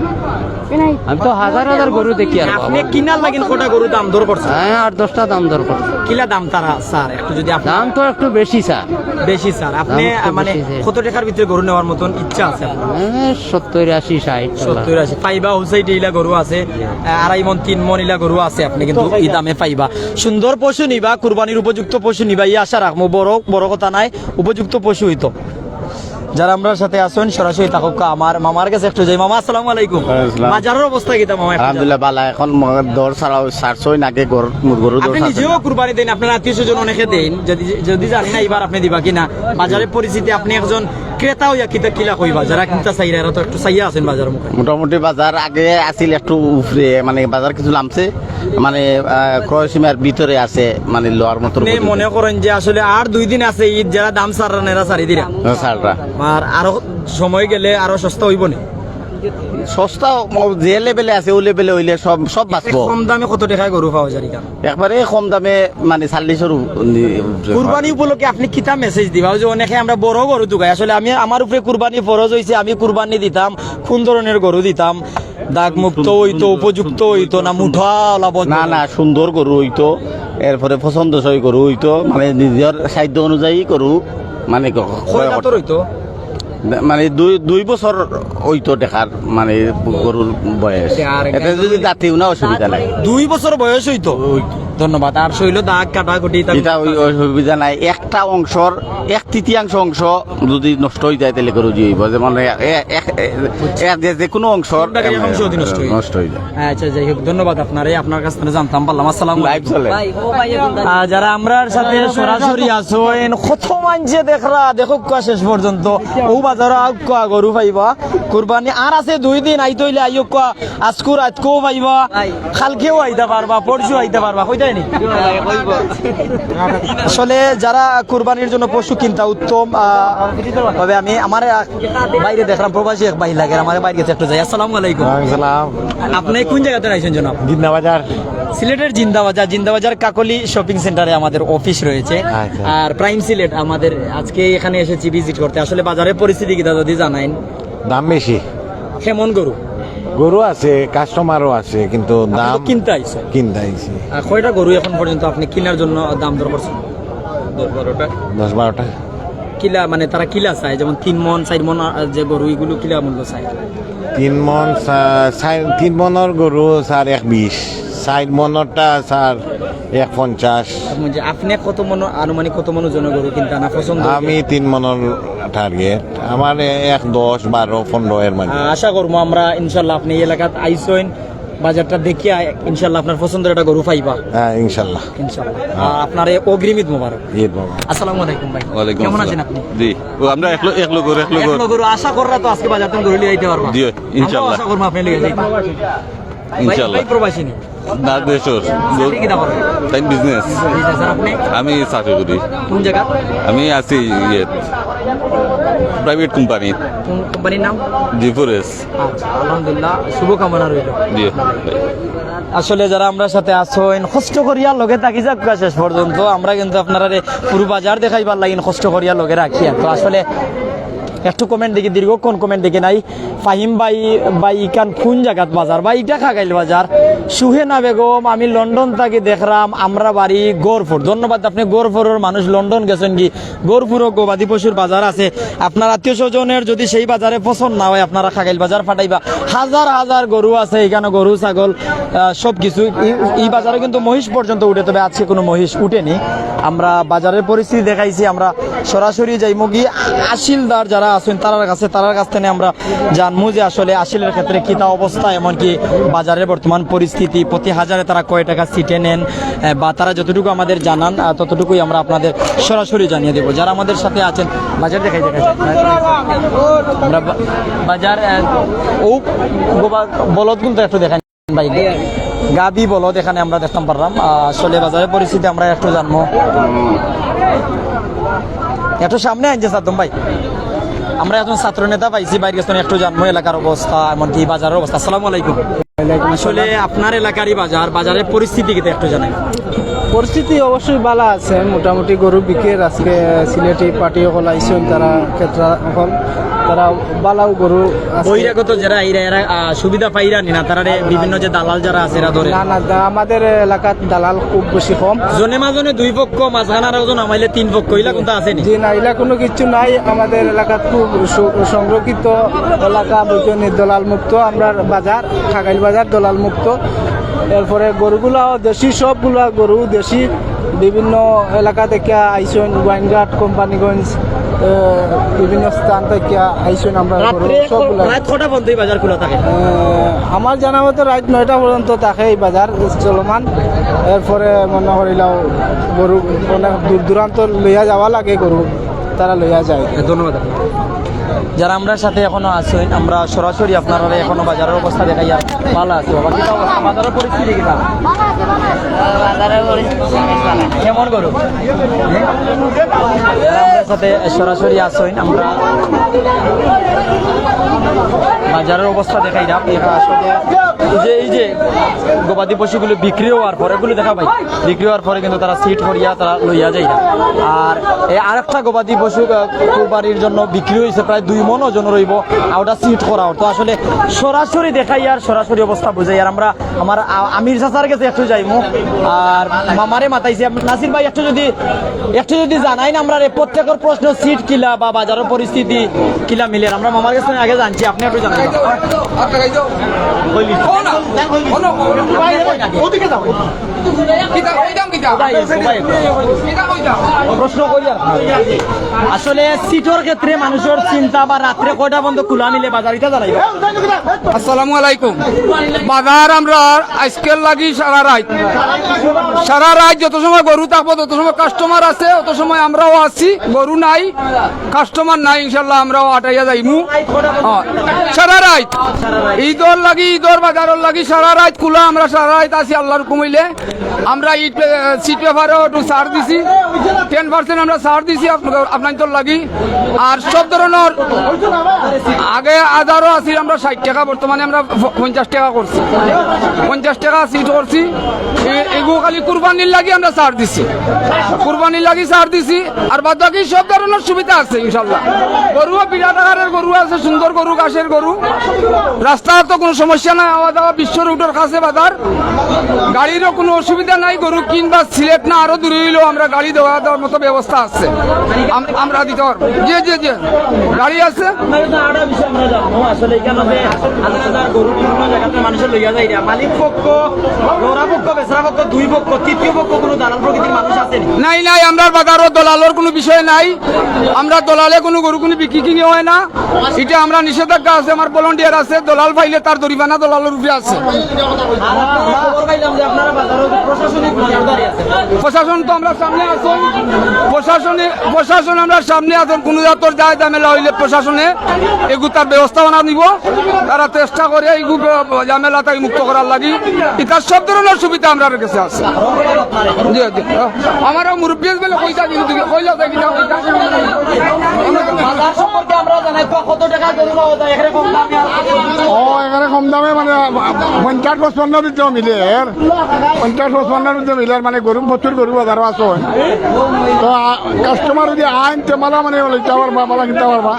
আমি তো হাজার হাজার গরু দেখি। আর আপনি কিনার লাগিন কটা গরু দাম দর করছেন? হ্যাঁ 8-10টা দাম দর করছে। কিলা দাম তারা স্যার একটু যদি আপনি? দাম তো একটু বেশি স্যার। বেশি স্যার। আপনি দাম একটু মানে বেশি, স্যার। কত টাকার ভিতরে গরু নেওয়ার মতন ইচ্ছা আছে আপনার? 70-80-60। 70-80 পাইবা। হুসাইটি ইলা গরু আছে, 2.5 মন 3 মন ইলা গরু আছে, আপনি কিন্তু এই দামে পাইবা। সুন্দর পশু নিবা, কুরবানির উপযুক্ত পশু নিবা, এই আশা রাখবো। বড় কথা নাই, উপযুক্ত পশু হইতো। যারা আমরা সাথে আসুন সরাসরি থাকুক। আমার মামার কাছে একটু যাই। মামা আসসালামু আলাইকুম। বাজারের অবস্থা কিতা মামা? আলহামদুলিল্লাহ ভালো। এখন দর ছাড়া 400 নাকি গরু আপনি নিজেও কুরবানি দেন, আপনার আত্মীয় স্বজন অনেকে দেন। যদি জানি না এবার আপনি দিবা কিনা, বাজারের পরিস্থিতি আপনি একজন ক্রেতা হইয়া কিতা কিলা কইবা? যারা কিনতা চাইরা এরা তো একটু চাইয়া আছেন বাজারের মুখে। মোটামুটি বাজার আগে আছিল একটু উপরে, মানে বাজার কিছু নামছে, মানে ক্রয় সীমার ভিতরে আছে, মানে লোয়ার মতো। আপনি মনে করেন যে আসলে আর 2 দিন আছে ঈদ, যারা দাম সারান এরা সারি দিরা, ছাড়রা আর আরো সময় গেলে আরো সস্তা হইব না? সস্তা যে লেভেলে আছে ওই লেভেলে হইলে সব বাঁচবো। কম দামে কত টাকায় গরু পাওয়া যায়? একবারে কম দামে, মানে 40-এর কুরবানি উপলক্ষে আপনি কিতা মেসেজ দিবা? যে অনেকে আমরা বড় গরু দুগাই, আসলে আমি আমার উপরে কুরবানি ফরজ হইছে, আমি কুরবানি দিতাম কোন ধরনের গরু দিতাম? দাগ মুক্ত হইতো, উপযুক্ত হইতো, না মুঠা লাভ? না সুন্দর গরু হইতো, এরপরে পছন্দসই গরু হইতো, মানে নিজের সাধ্য অনুযায়ী গরু, মানে হইতো মানে 2 বছর হইতো দেখার, মানে গরুর বয়স। এতে যদি জাতিও না অসুবিধা নাই। 2 বছর বয়স হইতো। ধন্যবাদ। আর শৈল দাগ কাটাকুটি এটা অসুবিধা নাই। একটা অংশর 1/3 অংশ যদি নষ্ট হয়ে যায় তাহলে গরু হইব, যেমন যে কোনো অংশর নষ্ট হয়ে যায়। আচ্ছা, যাই হোক, ধন্যবাদ আপনার। আপনার কাছ থেকে জানতাম পারলাম। আসসালামু লাইভ চলে। যারা আমরার সাথে সরাসরি আসেন, কত মানছে দেখরা দেখো শেষ পর্যন্ত। ও বাজার গরু পাইবা কুরবানি আর আছে 2 দিন আইতে হইলে আইও আজকু রাতকেও পাইবা, কালকেও আইতে পারবা, পরশু আইতে পারবা। কইতে নি আসলে যারা কুরবানির জন্য পশু কিনতা উত্তম তবে আমি আমার বাইরে দেখলাম প্রবাসী এক ভাই লাগে আমার বাইরে গেছে একটু যাই। আসসালামু আলাইকুম। আপনি কোন জায়গাতে আইছেন জনাব? জিন্দাবাজার। সিলেটের জিন্দাবাজার কাকলি শপিং সেন্টারে আমাদের অফিস রয়েছে। আচ্ছা। আর প্রাইম সিলেট আমাদের আজকে এখানে এসেছি ভিজিট করতে। আসলে বাজারের পরিস্থিতি কি যদি জানাইন? দাম বেশি। কেমন গরু? গরু আছে, কাস্টমারও আছে, কিন্তু দাম কিনতে আইছে। কিনতে আইছি। কয়টা গরু এখন পর্যন্ত আপনি কেনার জন্য দাম দর করছেন? 10-12টা কিলা মানে তারা কিলা চায়, যেমন 3 মন 4 মন যে গরু এগুলো কিলা মূল্য চায়? 3 মনের গরু স্যার 120, 4 মনেরটা স্যার 150। আপনি কত মন আনুমানিক কত মন ওজনের গরু কিনতে আনা পছন্দ? আমি 3 মনের টার্গেট, আমার 1, 10, 12, 15 এর মানে। আশা করবো আমরা ইনশাল্লাহ আপনি এই এলাকাত আইসেন, বাজারটা দেখিয়া ইনশাল্লাহ আপনার পছন্দের একটা গরু পাইবা। হ্যাঁ ইনশাল্লাহ। আপনার অগ্রিম ঈদ মোবারক। ঈদ মোবারক। আসসালামু আলাইকুম ভাই। ওয়ালাইকুম কেমন আসসালাম। আছেন আপনি? জি আমরা একলো গরু আশা কররা তো আজকে বাজার থেকে গরু লিয়ে আইতে পারবা। জি, ইনশাআল্লাহ। আশা করবো আপনি লিয়ে যাইতে। ইনশাআল্লাহ। ভাই প্রবাসী নি? না দেশর চাকরি কিটা করেন? তাই বিজনেস। বুঝতে স্যার আপনি আমি চাকরি করি। কোন জায়গা? আমি আছি প্রাইভেট কোম্পানি কোন কোম্পানির নাম? জিফোরেস। আচ্ছা আলহামদুলিল্লাহ, শুভকামনা রইল। জি আসলে যারা আমরা সাথে আছেন কষ্ট করিয়া লগে থাকি যাক শেষ পর্যন্ত, আমরা কিন্তু আপনারা পুরো বাজার দেখাইবার লাগিন কষ্ট করিয়া লগে রাখি। তো আসলে একটু কমেন্ট দেখি, দীর্ঘক্ষণ কমেন্ট দেখি নাই। ফাহিম ভাই ইকান কোন জায়গাত বাজার? ভাই এটা খাগাইল বাজার। সুহেনা বেগম, আমি লন্ডন থেকে দেখলাম, আমরা বাড়ি গৌরপুর। ধন্যবাদ, আপনি গৌরপুরের মানুষ, লন্ডন গেছেন কি? গৌরপুরও গবাদি পশুর বাজার আছে। আপনার আত্মীয় স্বজনের যদি সেই বাজারে পছন্দ না হয় আপনারা খাগাইল বাজার ফাটাইবা। হাজার হাজার গরু আছে এখানে, গরু ছাগল সব কিছু। এই বাজারে কিন্তু মহিষ পর্যন্ত উঠে, তবে আজকে কোনো মহিষ উঠেনি। আমরা বাজারের পরিস্থিতি দেখাইছি, আমরা সরাসরি যাইমু কি আসিলদার যারা আছেন তারার কাছ থেকে আমরা জানবো যে আসলে আসিলের ক্ষেত্রে কি তা অবস্থা, এমনকি বাজারের বর্তমান পরিস্থিতি, প্রতি হাজারে তারা কয় টাকা সিটে নেন, বা তারা যতটুকু আমাদের জানান ততটুকুই আমরা আপনাদের সরাসরি জানিয়ে দেবো। যারা আমাদের সাথে আছেন বাজার দেখাই আমরা বাজার বলদ কিন্তু একটু দেখাই ভাই, গাবি বলদ এখানে আমরা দেখতাম পারলাম। আসলে বাজারের পরিস্থিতি আমরা একটু জানবো। একটু সামনে আনছে সাদ্দম ভাই, আমরা এখন ছাত্র নেতা পাইছি, বাইরে গেছেন একটু জানবো এলাকার অবস্থা, এমনকি বাজারের অবস্থা। আসসালামু আলাইকুম। আসলে আপনার এলাকারই বাজারের পরিস্থিতি কিন্তু একটু জানাই। পরিস্থিতি অবশ্যই ভালো আছে, মোটামুটি গরু বিক্রির আজকে সিলেটি পার্টি সকল আইসেন, তারা ক্ষেত্রে এখন তারা বালাও গরু বহিরাগত যারা এরা সুবিধা পাইরা নি না, তারা বিভিন্ন যে দালাল যারা আছে এরা ধরে না আমাদের এলাকাত দালাল খুব বেশি কম। জনে মাজনে 2 পক্ষ, মাঝখানার ওজন আমাইলে 3 পক্ষ, ইলা কিন্তু আছে নি? জি না, ইলা কোনো কিছু নাই। আমাদের এলাকাত খুব সংরক্ষিত এলাকা, বৈজ্ঞানিক দলাল মুক্ত আমরা বাজার, খাগাইল বাজার দলাল মুক্ত। এরপরে গরুগুলাও দেশি, সবগুলা গরু দেশি। বিভিন্ন এলাকা থেকে আইসন, ওয়াইনঘাট, কোম্পানিগঞ্জ, বিভিন্ন স্থান থেকে আইসন আমরা বাজার খোলা থাকে। আমার জানা মতো রাত 9টা পর্যন্ত থাকে এই বাজার চলমান। এরপরে মনে করিলাও গরু অনেক দূর দূরান্ত লইয়া যাওয়া লাগে, গরু তারা লইয়া যায়। ধন্যবাদ। যারা আমরা সাথে এখনো আছেন, আমরা সরাসরি আপনারা এখনো বাজারের অবস্থা দেখাই। ভালো আছে বাবা, কি অবস্থা বাজারের পরিস্থিতি? কিনা কেমন গরু আমাদের সাথে সরাসরি আছেন, আমরা বাজারের অবস্থা দেখাই। আসলে এই যে গবাদি পশুগুলো বিক্রি হওয়ার পরে, এগুলো দেখা পাই বিক্রি হওয়ার পরে কিন্তু তারা সিট করিয়া তারা লইয়া যায় না। আর এই আরেকটা গবাদি পশু কোরবানির জন্য বিক্রি হয়েছে, প্রায় 2 মন ওজন রইব, আর ওটা সিট করা। তো আসলে সরাসরি দেখাই আর সরাসরি অবস্থা বুঝাই। আর আমরা আমার আমির চাচার কাছে একটু যাইমু, আর মামারে মাতাইছি। নাসির ভাই একটু যদি জানাই না, আমরা প্রত্যেকের প্রশ্ন সিট কিলা বা বাজারের পরিস্থিতি কিলা মিলে আমরা মামার কাছে আগে জানছি, আপনি একটু জানাই। প্রশ্ন করি আসলে সিটের ক্ষেত্রে মানুষের তিনটা বা রাত্রে কয়টা বন্ধ খোলা মিলে বাজার এটা জানাইবা। আসসালামু আলাইকুম। বাজার আমরা আজকের লাগি সারা রাত যত সময় গরু থাকবো তত সময় কাস্টমার আছে, অত সময় আমরাও আছি। গরু নাই, কাস্টমার নাই, ইনশাল্লাহ আমরাও আটাইয়া যাইমু। সারা রাত ঈদর লাগি, ঈদর বাজারের লাগি সারা রাত খোলা। আমরা সারা রাত আছি আল্লাহর কুমিলে। আমরা ঈদ সিট পেপারও একটু ছাড় দিছি, 10% আমরা ছাড় দিছি আপনার লাগি। আর সব ধরনের আগে আদারও আছি আমরা 60 টাকা, বর্তমানে আমরা 50 টাকা করছি, 50 টাকা সিট করছি। এগুলো খালি কুরবানির লাগি আমরা ছাড় দিছি, কুরবানির লাগি ছাড় দিছি। আর বাদ বাকি সব ধরনের সুবিধা আছে ইনশাল্লাহ। গরুও বিরাট আকারের গরু আছে, সুন্দর গরু, ঘাসের গরু। রাস্তার তো কোনো সমস্যা নাই, আওয়া দাওয়া বিশ্ব রুটের কাছে বাজার, গাড়িরও কোনো অসুবিধা নাই। গরু কিনবা সিলেট না আরো দূরে হইলেও আমরা গাড়ি দেওয়া দেওয়ার মতো ব্যবস্থা আছে, আমরা দিতে পারবো। জি জি জি, গাড়ি আছে। আসলে এখানে যে হাজার হাজার গরু বিভিন্ন জায়গাতে মানুষের লইয়া যায়, মালিক পক্ষ, লড়া পক্ষ, বেচরা পক্ষ, দুই পক্ষ, তৃতীয় পক্ষ কোনো দালাল প্রকৃতির মানুষ আছেনি? নাই নাই, আমরা বাজারও দলালের কোনো বিষয় নাই। আমরা দলালে কোনো গরু কোনো বিক্রি কিনে হয় না, এটা আমরা নিষেধাজ্ঞা আছে, আমার ভলান্টিয়ার আছে। দলাল পাইলে তার জরিমানা দলালের উপরে আছে। প্রশাসন তো আমরা সামনে আছেন, প্রশাসন আমরা সামনে আছেন। কোনো জাতর যায় ঝামেলা হইলে প্রশাসনে এগু তার ব্যবস্থাপনা নিব, তারা চেষ্টা করে এইগু ঝামেলা তাই মুক্ত করার লাগি। এটার সব ধরনের সুবিধা আমরা কাছে আছে। জি জি, আমারও মুরব্বী বলে কইতা কিন্তু কইলা যায় কিনা বাজার সম্পর্কে আমরা জানাই কত টাকা গরু পাওয়া যায় এখানে কম দামে? এখানে কম দামে মানে 50-55 ভিতরে মিলে, 50-55 ভিতরে মিলে মানে গরু প্রচুর গরু বাজারও আছে। তো কাস্টমার যদি আইন তেমালা মানে লইতে পারবা, মালা কিনতে পারবা,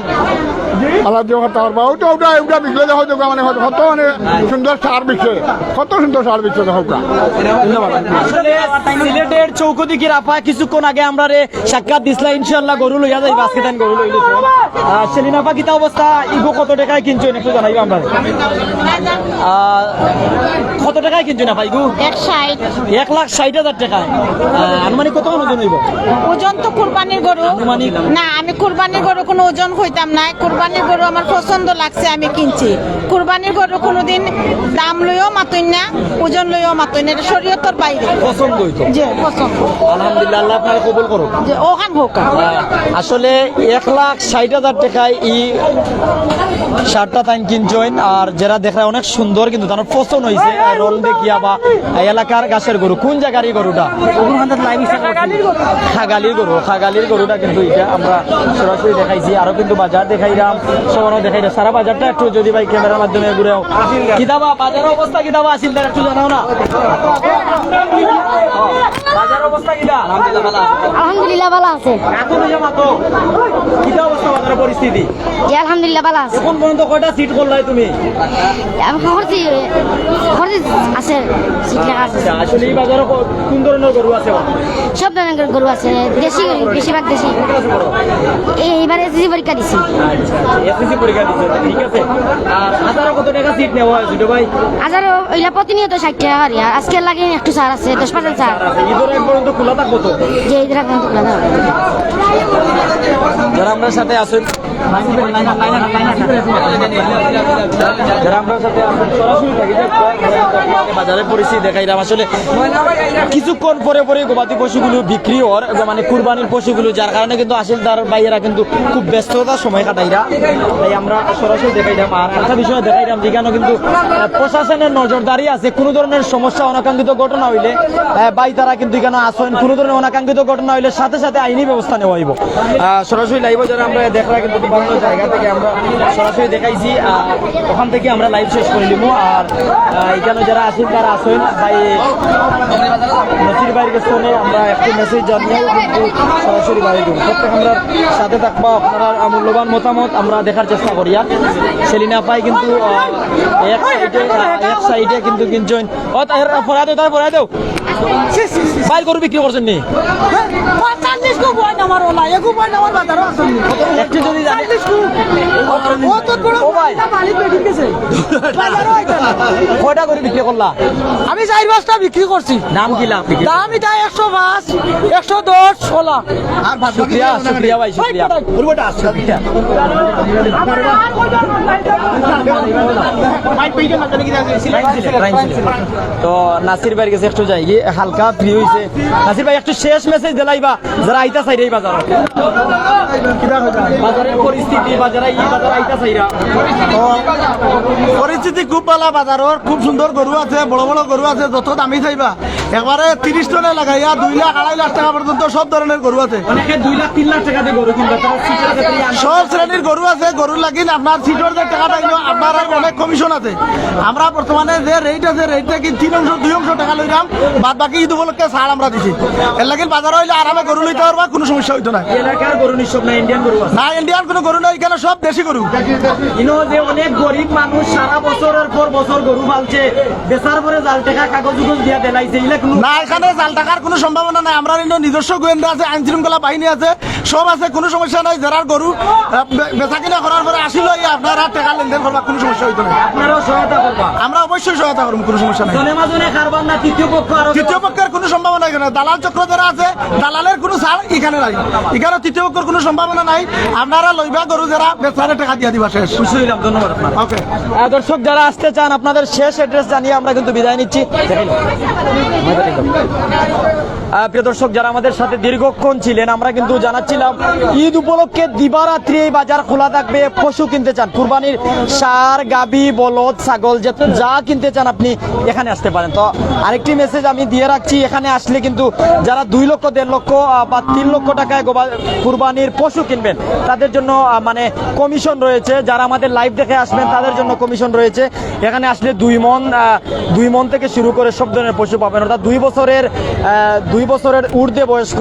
মালা দিয়ে করতে পারবা। ওটা ওটা ওটা বিকলে দেখো তো মানে কত মানে সুন্দর সার বিকছে, কত সুন্দর সার বিকছে দেখো। আসলে সিলেটের চৌকদি কি রাফা কিছুক্ষণ আগে আমরা রে সাক্ষাৎ দিছিলা, ইনশাআল্লাহ গরু লইয়া যাই, আজকে তাই গরু লইলে সেলিনাফা কিতা অবস্থা, ইগো কত টাকায় কিনছো একটু জানাইবা আমরা। কত টাকায় কিনছো না ভাই গু? 1,60,000 টাকায়। আনুমানিক কত ওজন হইব? ওজন তো কুরবানির গরু না, আমি কুরবানির গরু কোনো ওজন হইতাম না। কুরবানির গরু আমার পছন্দ লাগছে, আমি কিনছি। কুরবানির গরু কোনোদিন দাম লইও মাতুই না, ওজন লইও মাতুই না, এটা শরীয়তের বাইরে। পছন্দ হইতো? জি পছন্দ। আলহামদুলিল্লাহ, আল্লাহ আপনাকে কবুল করুক। যে ওখান হোক। আসলে 1,60,000 টাকায় এই শার্টটা তাই কিনছেন। আর যারা দেখায় অনেক সুন্দর, কিন্তু তার পছন্দ হয়েছে রং দেখিয়া বা এলাকার গাছের গরু। কোন জায়গার এই গরুটা? খাগালির গরু, খাগালির গরুটা কিন্তু এটা আমরা সরাসরি দেখাইছি। আরো কিন্তু বাজার দেখাইলাম, সবারও দেখাইলাম। সারা বাজারটা একটু যদি ভাই ক্যামেরার মাধ্যমে ঘুরেও কিতাবা বাজারের অবস্থা কিতাবা আসিল তার একটু জানাও না। বাজারের অবস্থা কিতা? আলহামদুলিল্লাহ ভালো আছে। এখন মাতো কিতা অবস্থা বাজারের পরিস্থিতি? জি আলহামদুলিল্লাহ ভালো আছে। এখন পর্যন্ত কয়টা সিট করলাই তুমি? আমি খরচি আছে, সিট লেখা আছে। আসলে এই বাজারে কোন ধরনের গরু আছে? সব ধরনের গরু আছে, দেশি গরু, বেশিরভাগ দেশি। এইবার এসএসসি পরীক্ষা দিছি। এসএসসি পরীক্ষা দিছো, ঠিক আছে। আর হাজারো কত টাকা সিট নেওয়া হয়েছিল ভাই? হাজারো ওইলা প্রতিনিয়ত 60 টাকা করে। আর আজকে লাগে একটু ছাড় আছে, 10% ছাড়। ঈদের এক পর্যন্ত খোলা থাকবো তো? যে ঈদের আগে খোলা থাকবে। যারা আমরা সাথে আসেন, যারা আমরা সাথে আসেন সরাসরি থাকি বাজারের পরিস্থিতি দেখাইলাম। আসলে কিছুক্ষণ পরে পরে গবাদি পশুগুলো বিক্রি হওয়ার মানে কুরবানির পশুগুলো, যার কারণে কিন্তু আসিলদার ভাইয়েরা কিন্তু খুব ব্যস্ততার সময় কাটাইরা, তাই আমরা সরাসরি দেখাইলাম। আর একটা বিষয় দেখাইলাম যেখানে কিন্তু প্রশাসনের নজরদারি আছে। কোনো ধরনের সমস্যা অনাকাঙ্ক্ষিত ঘটনা হইলে ভাই তারা কিন্তু এখানে আসেন। কোনো ধরনের অনাকাঙ্ক্ষিত ঘটনা হইলে সাথে সাথে আইনি ব্যবস্থা নেওয়া হইব। সরাসরি লাইভ যারা আমরা দেখা কিন্তু বিভিন্ন জায়গা থেকে আমরা সরাসরি দেখাইছি, ওখান থেকে আমরা লাইভ শেষ করে নিব। আর এখানে যারা আসেন তারা আসেন ভাই নসির ভাইয়ের কাছে আমরা একটু মেসেজ জানিয়েও কিন্তু সরাসরি বাড়ি দেব। প্রত্যেক আমরা সাথে থাকবো, আপনার মূল্যবান মতামত আমরা দেখার চেষ্টা করি। সেলিনা পাই কিন্তু এক সাইডে কিন্তু কিনছেন পড়া দেও, তাই পড়া দেও ভাই গরু বিক্রি করছেন নি? একটু যদি জানেন কয়টা করে বিক্রি করলা? আমি 4-5টা বিক্রি করছি। নাম কি লাভ? দাম এটা 105, 110, 16। শুক্রিয়া শুক্রিয়া ভাই শুক্রিয়া। তো নাসির ভাইয়ের কাছে একটু যাই গিয়ে হালকা ফ্রি হয়েছে। নাসির ভাই একটু শেষ মেসেজ দিলাইবা যারা আইতা চাইরে এই বাজার, বাজারের পরিস্থিতি, বাজারে এই বাজার আইতা চাইরা পরিস্থিতি খুব ভালো বাজারের, খুব সুন্দর গরু আছে, বড় বড় গরু আছে, যত দামি চাইবা একবারে 30 টনে লাগাইয়া 2 লাখ 2.5 লাখ টাকা পর্যন্ত সব ধরনের গরু আছে। অনেকে 2 লাখ 3 লাখ টাকা দিয়ে গরু কিনবে, তারা সিটের ক্ষেত্রে সব শ্রেণীর গরু আছে। গরুর লাগিন আপনার সিটর যে টাকাটা হইলো আপনার অনেক কমিশন আছে। আমরা বর্তমানে যে রেট আছে রেট থেকে 3 অংশ 2 অংশ টাকা লইলাম, বাদ বাকি ঈদ উপলক্ষে ছাড় আমরা দিছি। এর লাগিন বাজার হইলে আরামে গরু লইতে পারবা, কোনো সমস্যা হইতো না। এলাকার গরু নিঃসব না, ইন্ডিয়ান গরু আছে না, ইন্ডিয়ান কোনো গরু নাই, এখানে সব দেশি গরু। ইনো যে অনেক গরিব মানুষ সারা বছরের পর বছর গরু পালছে, বেচার পরে জাল টাকা কাগজ উগজ দিয়া দেলাইছে, এগুলা কোনো না, এখানে জাল টাকার কোনো সম্ভাবনা নাই। আমরা নিজস্ব গোয়েন্দা আছে, আইন শৃঙ্খলা বাহিনী আছে, সব আছে, কোনো সমস্যা নাই। যারা গরু বেচা কিনা করার পরে আসিল আপনারা টাকা লেনদেন করবা, কোনো সমস্যা হইতো না। আপনারাও সহায়তা করবা? আমরা অবশ্যই সহায়তা করবো, কোনো সমস্যা নাই। জনে মাজনে কারবার না তৃতীয় পক্ষ? আর তৃতীয় পক্ষের কোনো সম্ভাবনা এখানে দালাল চক্র যারা আছে, দালালের কোনো ছাড় এখানে নাই। এখানে তৃতীয় পক্ষের কোনো সম্ভাবনা নাই। আপনারা লইবা গরু যারা বেচারে টাকা দিয়ে দিবা, শেষ। খুশি হইলাম, ধন্যবাদ আপনার। ওকে দর্শক যারা আসতে চান আপনাদের শেষ অ্যাড্রেস জানিয়ে আমরা কিন্তু বিদায় নিচ্ছি। প্রিয় দর্শক যারা আমাদের সাথে দীর্ঘক্ষণ ছিলেন, আমরা কিন্তু জানাচ্ছিলাম ঈদ উপলক্ষে দিবারাত্রি এই বাজার খোলা থাকবে। পশু কিনতে চান, কুরবানির ষাঁড়, গাবি, বলদ, ছাগল যা কিনতে চান আপনি এখানে আসতে পারেন। তো আরেকটি মেসেজ আমি দিয়ে রাখছি, এখানে আসলে কিন্তু যারা 2 লক্ষ 1.5 লক্ষ বা 3 লক্ষ টাকায় কুরবানির পশু কিনবেন তাদের জন্য মানে কমিশন রয়েছে। যারা আমাদের লাইভ দেখে আসবেন তাদের জন্য কমিশন রয়েছে। এখানে আসলে 2 মণ থেকে শুরু করে সব ধরনের পশু পাবেন, অর্থাৎ 2 বছরের ঊর্ধ্বে বয়স্ক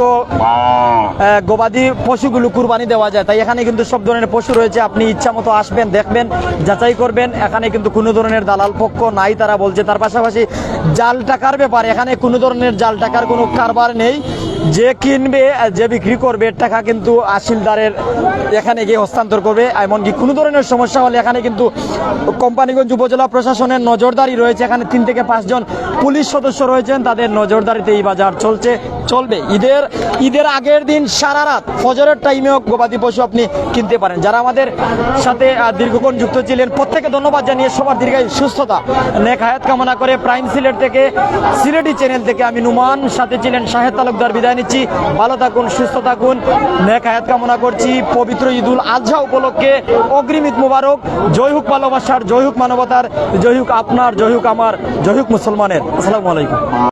গবাদি পশুগুলো কুরবানি দেওয়া যায়। তাই এখানে কিন্তু সব ধরনের পশু রয়েছে, আপনি ইচ্ছা মতো আসবেন, দেখবেন, যাচাই করবেন। এখানে কিন্তু কোনো ধরনের দালাল পক্ষ নাই তারা বলছে। তার পাশাপাশি জাল টাকার ব্যাপার, এখানে কোনো ধরনের জাল টাকার কোনো কারবার নেই। যে কিনবে, যে বিক্রি করবে টাকা কিন্তু আসিলদারের এখানে গিয়ে হস্তান্তর করবে। এমনকি কোনো ধরনের সমস্যা হলে এখানে কিন্তু কোম্পানিগঞ্জ উপজেলা প্রশাসনের নজরদারি রয়েছে। এখানে 3 থেকে 5 জন পুলিশ সদস্য রয়েছেন, তাদের নজরদারিতে এই বাজার চলবে। ঈদের আগের দিন সারা রাত ফজরের টাইমেও গবাদি পশু আপনি কিনতে পারেন। যারা আমাদের সাথে দীর্ঘক্ষণ যুক্ত ছিলেন প্রত্যেকে ধন্যবাদ জানিয়ে সবার দীর্ঘায়ু সুস্থতা নেক হায়াত কামনা করে প্রাইম সিলেট থেকে, সিলেটি চ্যানেল থেকে আমি নুমান, সাথে ছিলেন শাহেদ তালুকদার। বিদায় নিচ্ছি, ভালো থাকুন, সুস্থ থাকুন, নেক হায়াত কামনা করছি। পবিত্র ঈদুল আজহা উপলক্ষে অগ্রিম ঈদ মুবারক। জয় হোক ভালোবাসার, জয় হোক মানবতার, জয় হোক আপনার, জয় হোক আমার, জয় হোক মুসলমানের। আসসালামু আলাইকুম।